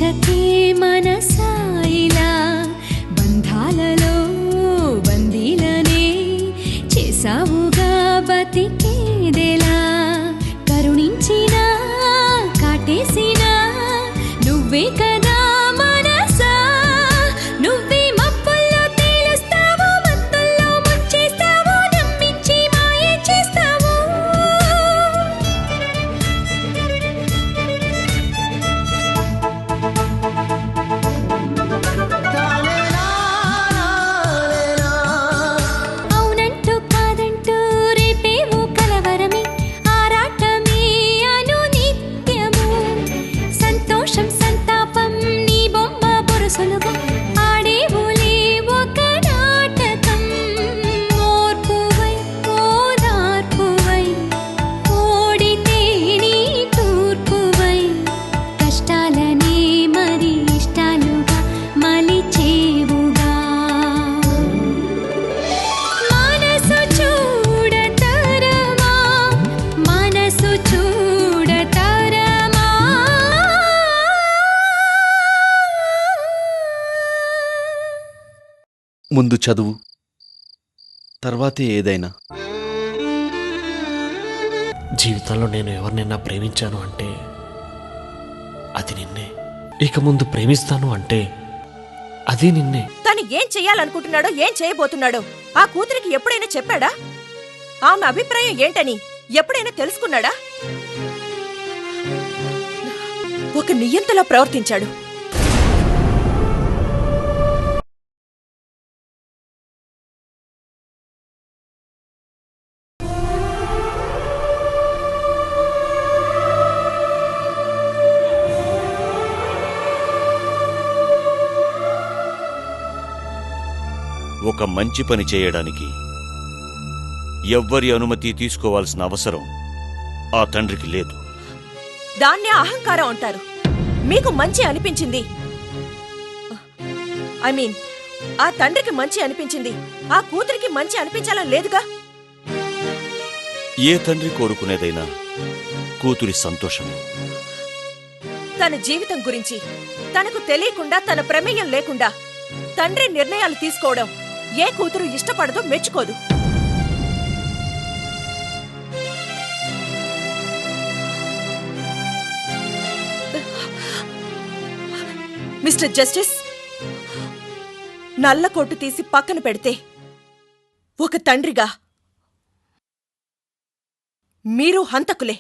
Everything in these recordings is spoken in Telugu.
ఉంచకే మనసాయిలా బంధాలలో బందీలనే చేసావుగా బతికేదెలా కరుణించినా కాటేసినా నువ్వే కదా మనసా నువ్వే మబ్బుల్లో తేలుస్తావు మత్తుల్లో ముంచేస్తావు నమ్మించి మాయ చేస్తావు అవునంటూ కాదంటూ రేపేవో కలవరమే ఆరాటమే అను నిత్యము సంతోషం సంతాపం నీ బొమ్మ బొరుసులుగా ఆడేవులే ఒక నాటకం ఓర్పువై ఓదార్పువై ఓడితే నీ తూర్పువై కష్టాలనే మరి ఇష్టాలుగా మలిచేవుగా మనసు చూడతరమా మనసు చూడతరమా ముందు చదువు, తర్వాతే ఏదైనా. జీవితంలో నేను ఎవరినైనా ప్రేమించాను అంటే అది నిన్నే. ఇక ముందు ప్రేమిస్తాను అంటే అది నిన్నే. తను ఏం చెయ్యాలనుకుంటున్నాడో ఏం చేయబోతున్నాడో ఆ కూతురికి ఎప్పుడైనా చెప్పాడా? ఆమె అభిప్రాయం ఏంటని ఎప్పుడైనా తెలుసుకున్నాడా? ఒక నియంతలా ప్రవర్తించాడు. ఒక మంచి పని చేయడానికి ఎవ్వరి అనుమతి తీసుకోవాల్సిన అవసరం ఆ తండ్రికి లేదు. దాన్నే అహంకారం అంటారు. మీకు మంచి అనిపించింది, ఆ తండ్రికి మంచి అనిపించింది ఆ కూతురికి మంచి అనిపించాలని లేదుగా. ఏ తండ్రి కోరుకునేదైనా కూతురి సంతోషమే. తన జీవితం గురించి తనకు తెలియకుండా తన ప్రమేయం లేకుండా తండ్రి నిర్ణయాలు తీసుకోవడం ఏ కూతురు ఇష్టపడదో మెచ్చుకోదు. మిస్టర్ జస్టిస్, నల్ల కోటు తీసి పక్కన పెడితే ఒక తండ్రిగా మీరు హంతకులే.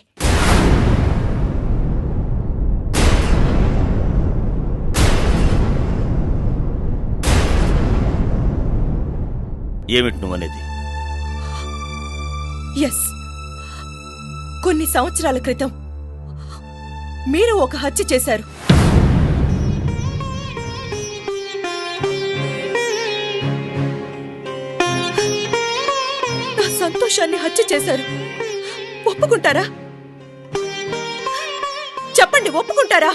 ఏమిటి నువ్వనేది? ఎస్, కొన్ని సంవత్సరాల క్రితం మీరు ఒక హత్య చేశారు. నా సంతోషాన్ని హత్య చేశారు. ఒప్పుకుంటారా? చెప్పండి, ఒప్పుకుంటారా?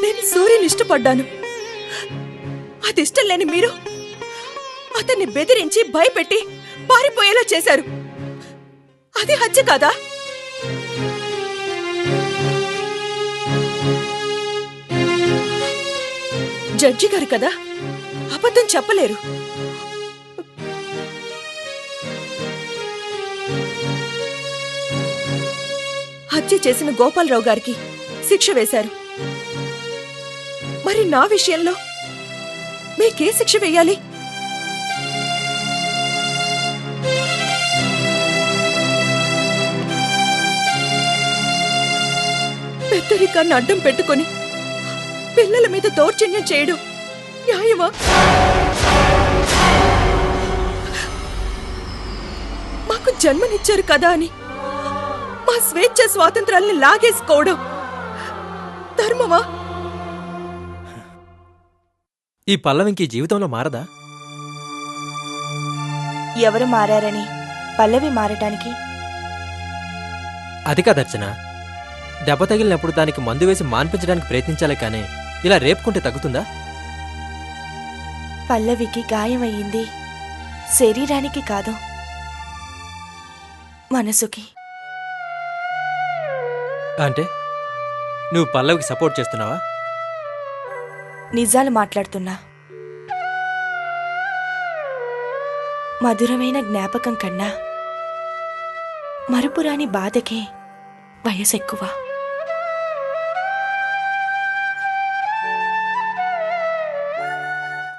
నేను సూర్యుని ఇష్టపడ్డాను. అది ఇష్టం లేని మీరు అతన్ని బెదిరించి భయపెట్టి పారిపోయేలా చేశారు. అది హత్య కాదా? జడ్జి గారు కదా, అబద్ధం చెప్పలేరు. హత్య చేసిన గోపాలరావు గారికి శిక్ష వేశారు. మరి నా విషయంలో మీకే శిక్ష వేయాలి? పెద్దరికాన్ని అడ్డం పెట్టుకొని పిల్లల మీద దౌర్జన్యం చేయడం న్యాయమా? మాకు జన్మనిచ్చారు కదా అని మా స్వేచ్ఛ స్వాతంత్రాల్ని లాగేసుకోవడం ధర్మమా? ఈ పల్లవికి జీవితంలో మారదా? ఎవరు మారారని పల్లవి మారటానికి? అది కాదర్చన, దెబ్బ తగిలినప్పుడు దానికి మందు వేసి మాన్పించడానికి ప్రయత్నించాలి కానీ ఇలా రేపుకుంటే తగ్గుతుందా? పల్లవికి గాయమయ్యింది శరీరానికి కాదు, మనసుకి. అంటే నువ్వు పల్లవికి సపోర్ట్ చేస్తున్నావా? నిజాలు మాట్లాడుతున్నా. మధురమైన జ్ఞాపకం కన్నా మరుపురాని బాధకే వయసెక్కువ.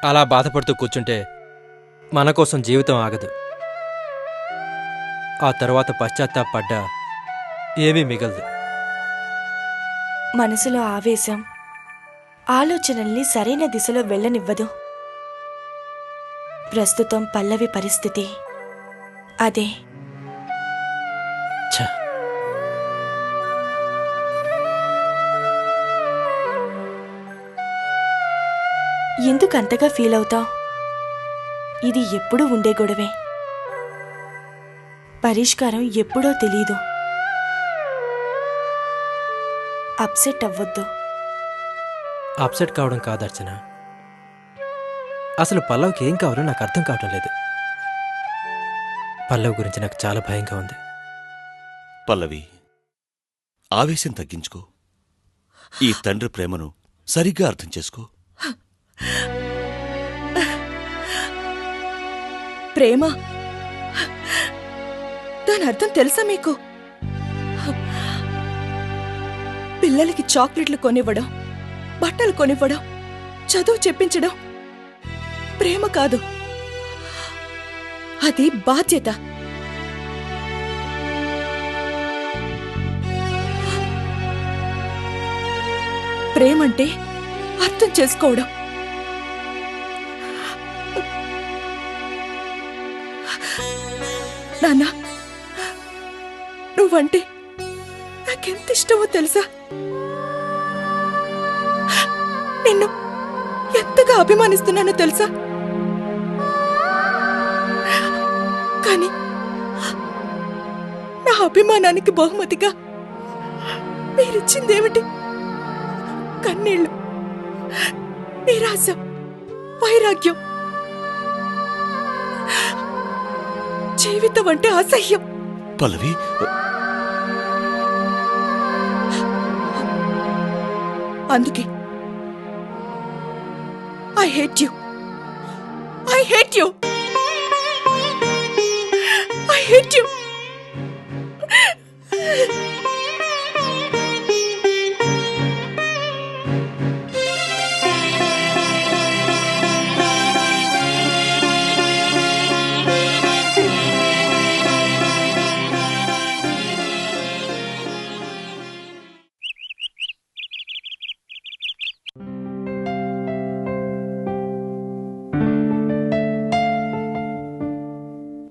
అలా బాధపడుతూ కూర్చుంటే మన కోసం జీవితం ఆగదు. ఆ తర్వాత పశ్చాత్తాపడ్డా ఏమీ మిగలదు. మనసులో ఆవేశం ఆలోచనల్ని సరైన దిశలో వెళ్ళనివ్వదు. ప్రస్తుతం పల్లవి పరిస్థితి అదే. ఛ! ఎందుకు అంతగా ఫీల్ అవుతావు? ఇది ఎప్పుడూ ఉండే గొడవే. పరిష్కారం ఎప్పుడో తెలీదు. అప్సెట్ అవ్వొద్దు. అప్సెట్ కావడం కాదు అర్చన. అసలు పల్లవికి ఏం కావాలో నాకు అర్థం కావడం లేదు. పల్లవి గురించి నాకు చాలా భయంగా ఉంది. పల్లవి, ఆవేశం తగ్గించుకో. ఈ తండ్రి ప్రేమను సరిగ్గా అర్థం చేసుకో. ప్రేమ దాని అర్థం తెలుసా మీకు? పిల్లలకి చాక్లెట్లు కొనివ్వడం, బట్టలు కొనివ్వడం, చదువు చెప్పించడం ప్రేమ కాదు, అది బాధ్యత. ప్రేమంటే అర్థం చేసుకోవడం. నాన్న, నువ్వంటే నాకెంత ఇష్టమో తెలుసా? నిన్ను ఎంతగా అభిమానిస్తున్నానో తెలుసా? కానీ నా అభిమానానికి బహుమతిగా మీరిచ్చిందేమిటి? కన్నీళ్లు, నిరాశ, వైరాగ్యం. జీవితం అంటే అసహ్యం. పల్లవి, అందుకే I hate you. I hate you. I hate you.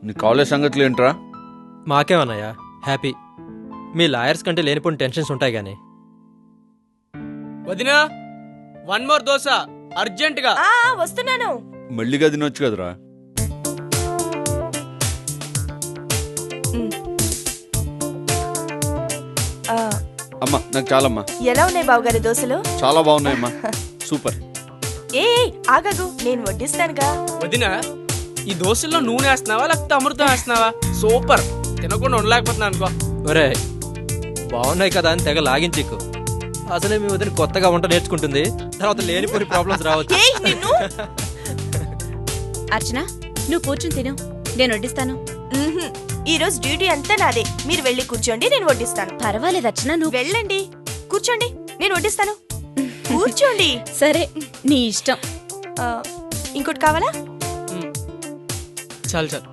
నీ కాలేజ్ సంగతులు ఏంట్రా? మాకేమన్నాయా హ్యాపీ. మీ లాయర్స్ కంటే లేనిపోయిన టెన్షన్స్ ఉంటాయి గానీ. వదినా, 1 మోర్ దోశ అర్జెంటుగా. వస్తున్నాను. మెల్లిగా తినొచ్చు కదరా. అమ్మా నాకు చాలమ్మా. ఎలా ఉన్నాయి బావగారి దోశలు? చాలా బాగున్నాయమ్మా. సూపర్. ఏ ఆగగు, నేను వడ్డిస్తానుగా. వదినా, ఈ దోశల్లో నూనె వేస్తున్నావా లేకపోతే అమృతం వేస్తున్నావా? సూపర్, తినకుండా ఉండలేకపోతున్నా అనుకో. ఒరే, బాగున్నాయి కదా అని తెగ లాగించికు. అసలే మీ వదిన కొత్తగా వంట నేర్చుకుంటుంది, తర్వాత లేనిపోని ప్రాబ్లమ్స్ రావచ్చు. అర్చన, నువ్వు కూర్చుని తిను, నేను వడ్డిస్తాను. ఈ రోజు డ్యూటీ అంతా నాదే. మీరు వెళ్ళి కూర్చోండి, నేను వడ్డిస్తాను. పర్వాలేదు అర్చన, నువ్వు వెళ్ళండి, కూర్చోండి, నేను వడ్డిస్తాను. కూర్చోండి. సరే, నీ ఇష్టం. ఇంకోటి కావాలా? చాలు చాలు.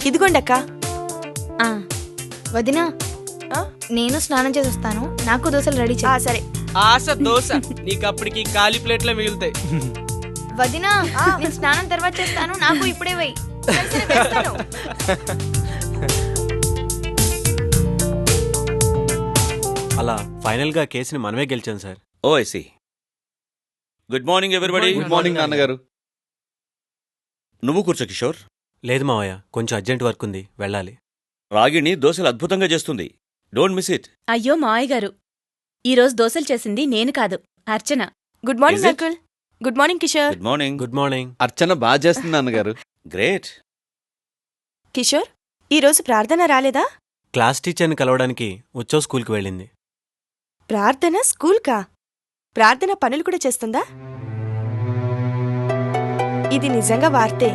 ఇదిగోండి అక్క. వదినా, నేను స్నానం చేసి వస్తాను, నాకు దోశలు రెడీ చేయి. సరే. ఆశ దోశ నీకు అప్పటికి ఖాళీ ప్లేట్లే మిగులుతాయి. వదినా, నేను స్నానం తర్వాత చేస్తాను, నాకు ఇప్పుడే వెయ్యి. అలా ఫైనల్ గా కేసుని మనమే గెలిచాం sir. Oh I see. Good morning everybody. Good morning నాన్నగారు. నువ్వు కూర్చో కిషోర్. లేదు మావయ్య, కొంచెం అర్జెంట్ వర్క్ ఉంది, వెళ్ళాలి. రాగిణి దోశలు అద్భుతంగా చేస్తుంది, డోంట్ మిస్ ఇట్. అయ్యో మావయ్య గారు, ఈరోజు దోశలు చేసింది నేను కాదు, Archana. Good morning uncle. Good morning Kishore. Good morning. Good morning. Archana బాగా చేస్తుంది నాన్నగారు. గ్రేట్. కిషోర్, ఈరోజు ప్రార్థన రాలేదా? క్లాస్ టీచర్ని కలవడానికి ఉత్సవ్ స్కూల్కి వెళ్ళింది. ప్రార్థన స్కూల్కా? ప్రార్థన పనులు కూడా చేస్తుందా? ఇది నిజంగా వార్తే.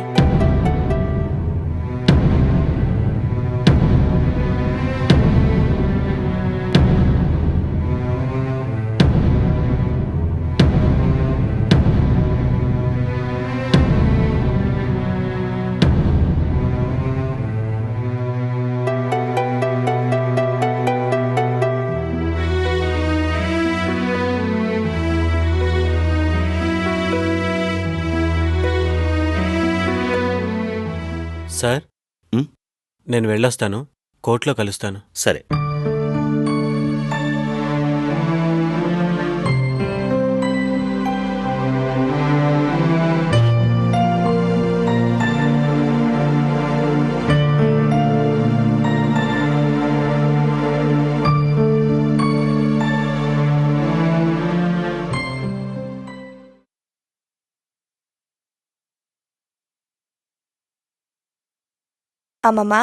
సార్, నేను వెళ్ళొస్తాను. కోర్టులో కలుస్తాను. సరే. అమ్మమ్మా,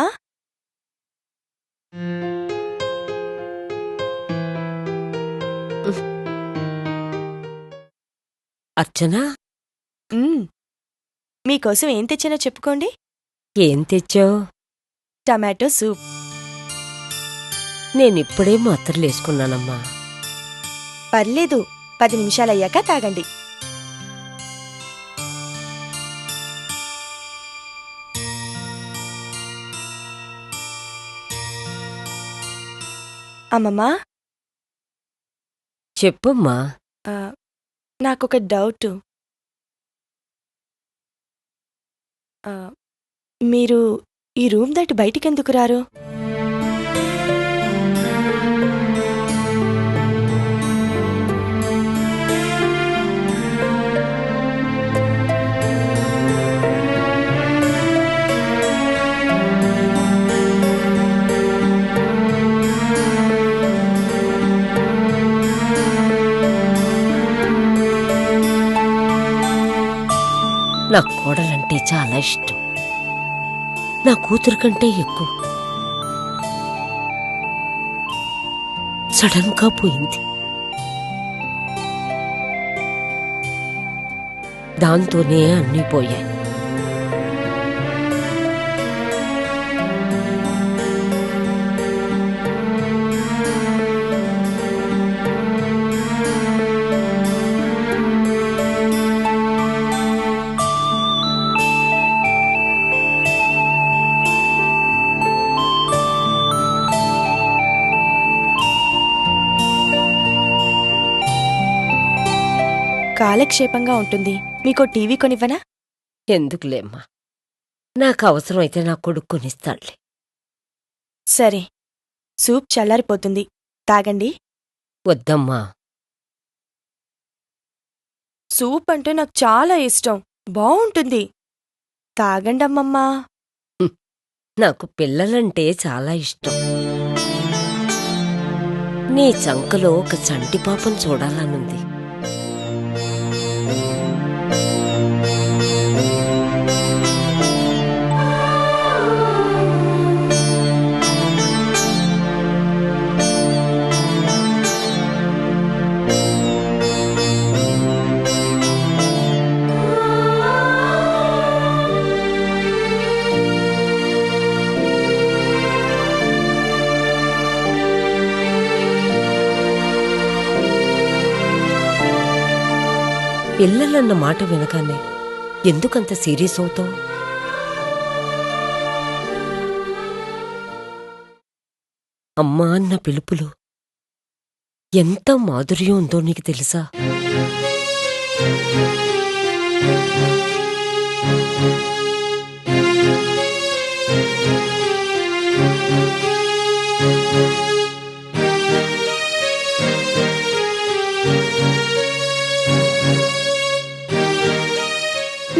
అర్చనా, మీకోసం ఏం తెచ్చానో చెప్పుకోండి. ఏం తెచ్చావు? Tomato soup. నేనిప్పుడే మాత్రలేసుకున్నానమ్మా. పర్లేదు, 10 నిమిషాలయ్యాక తాగండి. అమ్మమ్మా, చెప్పుమ్మా. నాకొక డౌటు. మీరు ఈ రూమ్ దాటి బయటికెందుకు రారు? నా కోడలంటే చాలా ఇష్టం. నా కూతురు కంటే ఎక్కువ. సడన్ గా పోయింది. దాంతోనే అన్నీ పోయాయి. కాలక్షేపంగా ఉంటుంది. మీకో టీవీ కొనివ్వనా? ఎందుకులేమ్మా, నాకు అవసరమైతే నా కొడుకు కొనిస్తాడులే. సరే, సూప్ చల్లారిపోతుంది, తాగండి. వద్దమ్మా. సూప్ అంటే నాకు చాలా ఇష్టం, బావుంటుంది. తాగండమ్మమ్మా. నాకు పిల్లలంటే చాలా ఇష్టం. నీ చంకలో ఒక చంటి పాపం చూడాలనుంది. పిల్లలన్న మాట వినగానే ఎందుకంత సీరియస్ అవుతావు? అమ్మా అన్న పిలుపులో ఎంత మాధుర్యం ఉందో నీకు తెలుసా?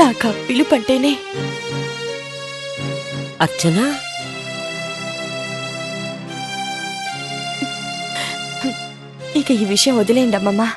నాకా పిలుపంటేనే. అర్చనా, ఇక ఈ విషయం వదిలేయండమ్మమ్మా.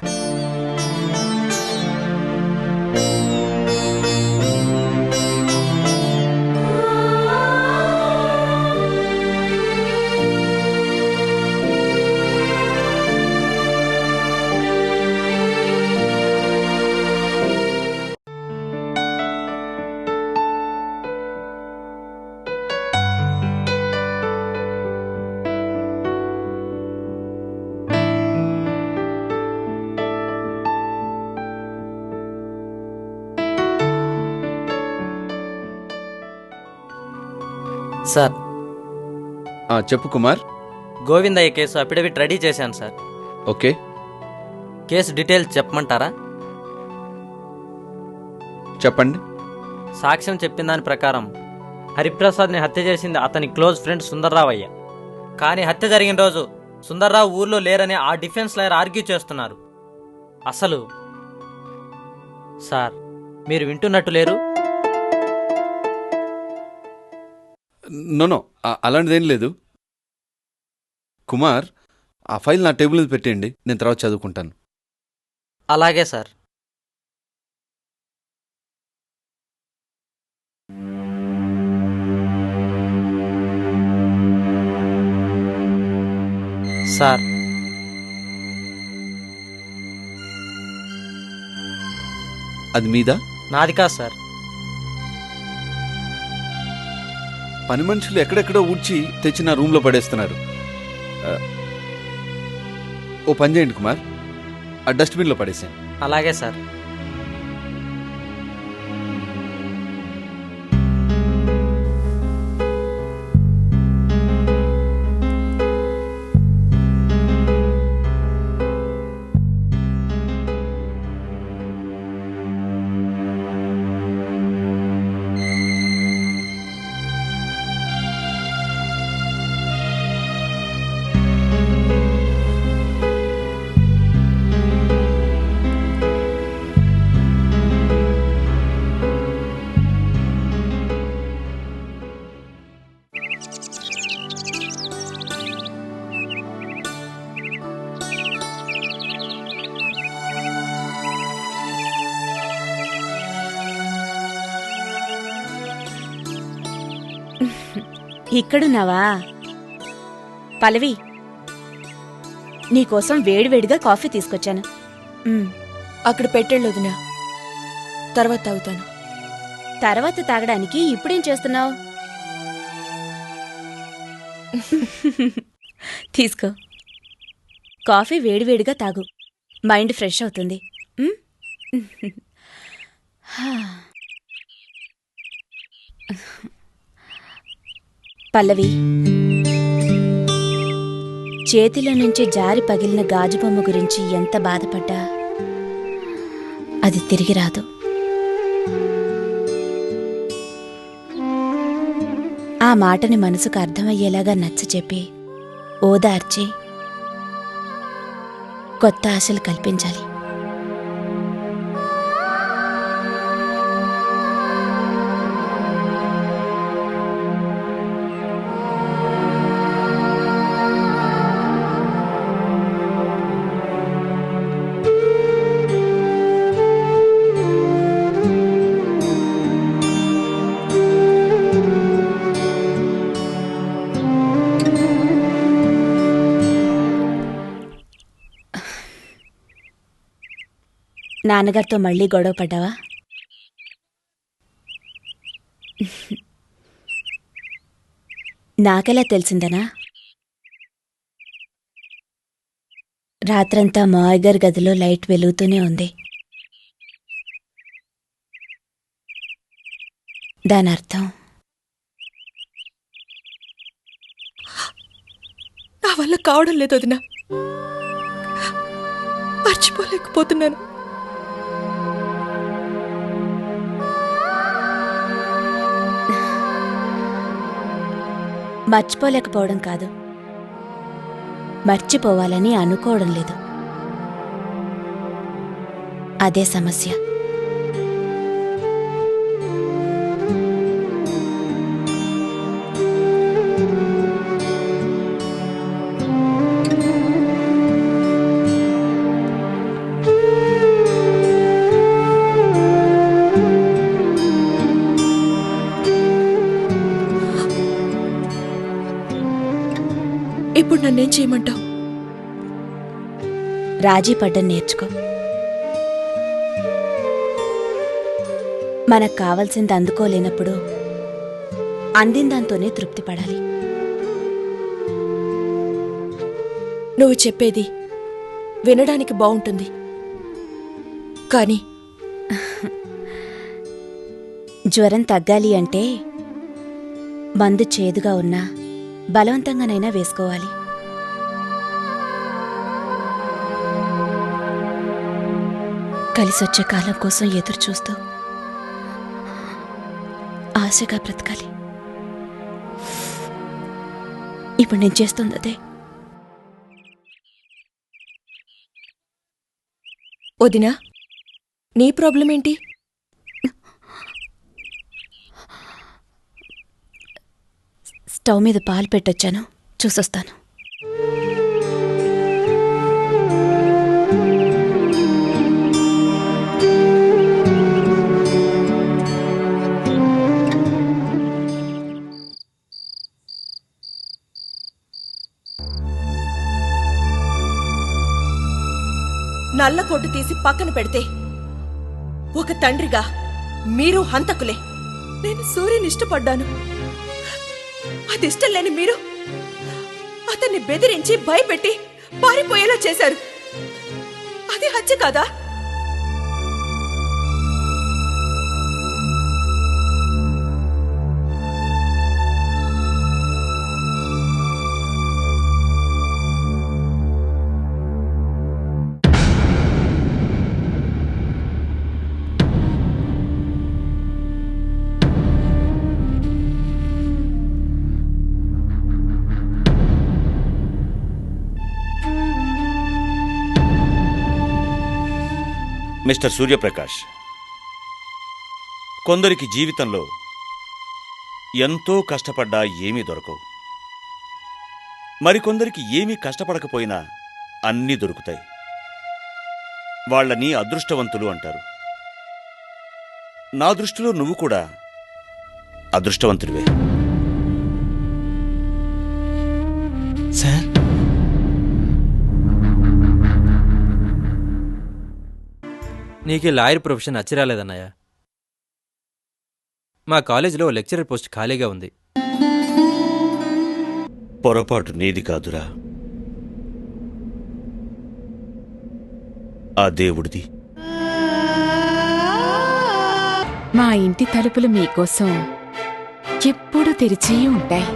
సార్ చెప్పు Kumar. Govindaiah case affidavit ready చేశాను సార్. ఓకే. కేసు డీటెయిల్స్ చెప్పమంటారా? చెప్పండి. సాక్ష్యం చెప్పిన దాని ప్రకారం హరిప్రసాద్ని హత్య చేసింది అతని క్లోజ్ ఫ్రెండ్ సుందర్రావయ్య. కానీ హత్య జరిగిన రోజు సుందర్రావు ఊర్లో లేరని ఆ డిఫెన్స్ లాయర్ ఆర్గ్యూ చేస్తున్నారు. అసలు సార్ మీరు వింటున్నట్టు లేరు. నో అలాంటిదేం లేదు కుమార్. ఆ ఫైల్ నా టేబుల్ మీద పెట్టేయండి, నేను తర్వాత చదువుకుంటాను. అలాగే సార్. సార్ అది మీదా? నాది కాదు సార్. పని మనుషులు ఎక్కడెక్కడో ఊడ్చి తెచ్చి నా రూమ్లో పడేస్తున్నారు. ఓ పని చేయండి కుమార్, ఆ డస్ట్బిన్లో పడేసాను. అలాగే సార్. ఇక్కడున్నావా? పల్లవి, నీకోసం వేడివేడిగా కాఫీ తీసుకొచ్చాను. అక్కడ పెట్టండి వదినా, తర్వాత తాగుతాను. తర్వాత తాగడానికి ఇప్పుడేం చేస్తున్నావు? తీసుకో, కాఫీ వేడివేడిగా తాగు, మైండ్ ఫ్రెష్ అవుతుంది. పల్లవి, చేతిలో నుంచి జారి పగిలిన గాజుబొమ్మ గురించి ఎంత బాధపడ్డా అది తిరిగి రాదు. ఆ మాటని మనసుకు అర్థమయ్యేలాగా నచ్చచెప్పి ఓదార్చి కొత్త ఆశలు కల్పించాలి. నాన్నగారితో మళ్ళీ గొడవ పడ్డావా? నాకెలా తెలిసిందనా? రాత్రంతా మావయ్య గారి గదిలో లైట్ వెలుగుతూనే ఉంది. దానర్థం నా వల్ల కావడం లేదు వదినా, మర్చిపోలేకపోతున్నాను. మర్చిపోలేకపోవడం కాదు, మర్చిపోవాలని అనుకోవడం లేదు. అదే సమస్య. ఇప్పుడు నన్నేం చేయమంటావు? రాజీ పడ్డం నేర్చుకో. మనకు కావలసింది అందుకోలేనప్పుడు అందిందాంతోనే తృప్తి పడాలి. నువ్వు చెప్పేది వినడానికి బావుంటుంది, కానీ జ్వరం తగ్గాలి అంటే మందు చేదుగా ఉన్నా బలవంతంగానైనా వేసుకోవాలి. కలిసొచ్చే కాలం కోసం ఎదురు చూస్తూ ఆశగా బ్రతకాలి. ఇప్పుడు నేను చేస్తుంది అదే. వదినా, నీ ప్రాబ్లం ఏంటి? స్టవ్ మీద పాలు పెట్టొచ్చాను, చూసొస్తాను. నల్ల కొట్టు తీసి పక్కన పెడితే ఒక తండ్రిగా మీరు హంతకులే. నేను సూర్యుని ఇష్టపడ్డాను. అది ఇష్టం లేని మీరు అతన్ని బెదిరించి భయపెట్టి పారిపోయేలా చేశారు. అది హత్య కాదా? మిస్టర్ సూర్యప్రకాష్, కొందరికి జీవితంలో ఎంతో కష్టపడ్డా ఏమీ దొరకవు. మరికొందరికి ఏమీ కష్టపడకపోయినా అన్నీ దొరుకుతాయి. వాళ్ళని అదృష్టవంతులు అంటారు. నా దృష్టిలో నువ్వు కూడా అదృష్టవంతుడివే. సార్, నీకు లాయర్ ప్రొఫెషన్ నచ్చిరాలేదన్నయ్య. మా కాలేజీలో లెక్చరర్ పోస్ట్ ఖాళీగా ఉంది. పొరపాటు నీది కాదురా, ఆ దేవుడిది. మా ఇంటి తలుపులు మీకోసం ఎప్పుడూ తెరిచే ఉంటాయి.